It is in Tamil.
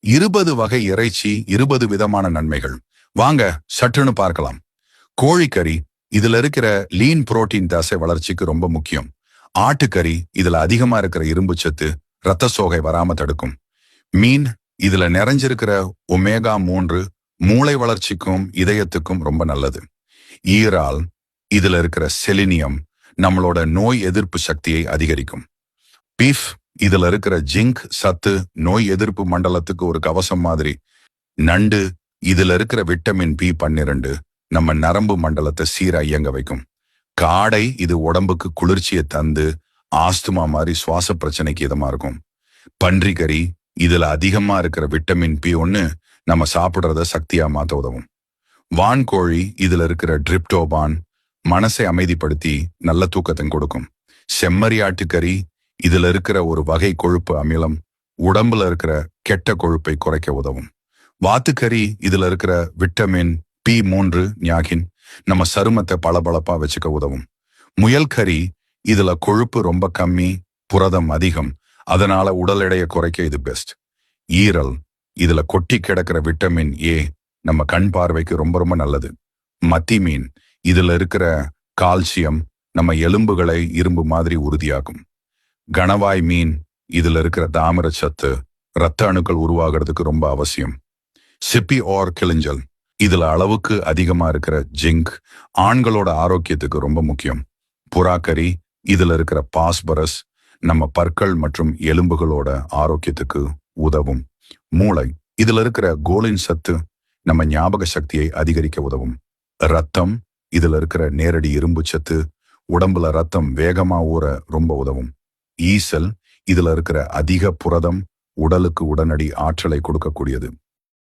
20 வகை இறைச்சி, 20 விதமான நன்மைகள். வாங்க சற்றுன்னு பார்க்கலாம். கோழிக்கறி, இதுல இருக்கிற லீன் புரோட்டீன் தசை வளர்ச்சிக்கு ரொம்ப முக்கியம். ஆட்டுக்கறி, இதுல அதிகமா இருக்கிற இரும்பு சத்து இரத்த சோகை வராம தடுக்கும். மீன், இதுல நிறைஞ்சிருக்கிற ஒமேகா 3 மூளை வளர்ச்சிக்கும் இதயத்துக்கும் ரொம்ப நல்லது. ஈரால், இதுல இருக்கிற செலினியம் நம்மளோட நோய் எதிர்ப்பு சக்தியை அதிகரிக்கும். பீஃப், இதுல இருக்கிற ஜிங்க் சத்து நோய் எதிர்ப்பு மண்டலத்துக்கு ஒரு கவசம் மாதிரி. நண்டு, இதுல இருக்கிற விட்டமின் B12 நம்ம நரம்பு மண்டலத்தை சீரா இயங்க வைக்கும். காடை, இது உடம்புக்கு குளிர்ச்சியை தந்து ஆஸ்துமா மாதிரி சுவாச பிரச்சனைக்கு இதமா இருக்கும். பன்றிக்கறி, இதுல அதிகமா இருக்கிற விட்டமின் B1 நம்ம சாப்பிடுறத சக்தியா மாத்த உதவும். வான்கோழி, இதுல இருக்கிற ட்ரிப்டோபான் மனசை அமைதிப்படுத்தி நல்ல தூக்கத்தை கொடுக்கும். செம்மறி ஆட்டுக்கறி, இதுல இருக்கிற ஒரு வகை கொழுப்பு அமிலம் உடம்புல இருக்கிற கெட்ட கொழுப்பை குறைக்க உதவும். வாத்துக்கறி, இதுல இருக்கிற விட்டமின் B3 நியாகின் நம்ம சருமத்தை பளபளப்பா வச்சுக்க உதவும். முயல் கறி, இதுல கொழுப்பு ரொம்ப கம்மி, புரதம் அதிகம், அதனால உடல் எடையை குறைக்க இது பெஸ்ட். ஈரல், இதுல கொட்டி கிடக்கிற விட்டமின் A நம்ம கண் பார்வைக்கு ரொம்ப ரொம்ப நல்லது. மத்தி மீன், இதுல இருக்கிற கால்சியம் நம்ம எலும்புகளை இரும்பு மாதிரி உறுதியாக்கும். கணவாய் மீன், இதுல இருக்கிற தாமிர சத்து இரத்த அணுக்கள் உருவாகிறதுக்கு ரொம்ப அவசியம். சிப்பி ஆர் கிளிஞ்சல், இதுல அளவுக்கு அதிகமா இருக்கிற ஜிங்க் ஆண்களோட ஆரோக்கியத்துக்கு ரொம்ப முக்கியம். புறாக்கறி, இதுல இருக்கிற பாஸ்பரஸ் நம்ம பற்கள் மற்றும் எலும்புகளோட ஆரோக்கியத்துக்கு உதவும். மூளை, இதுல இருக்கிற கோலின் சத்து நம்ம ஞாபக சக்தியை அதிகரிக்க உதவும். ரத்தம், இதுல இருக்கிற நேரடி இரும்பு சத்து உடம்புல ரத்தம் வேகமா ஊற ரொம்ப உதவும். ஈசல், இதுல இருக்கிற அதிக புரதம் உடலுக்கு உடனடி ஆற்றலை கொடுக்கக்கூடியது.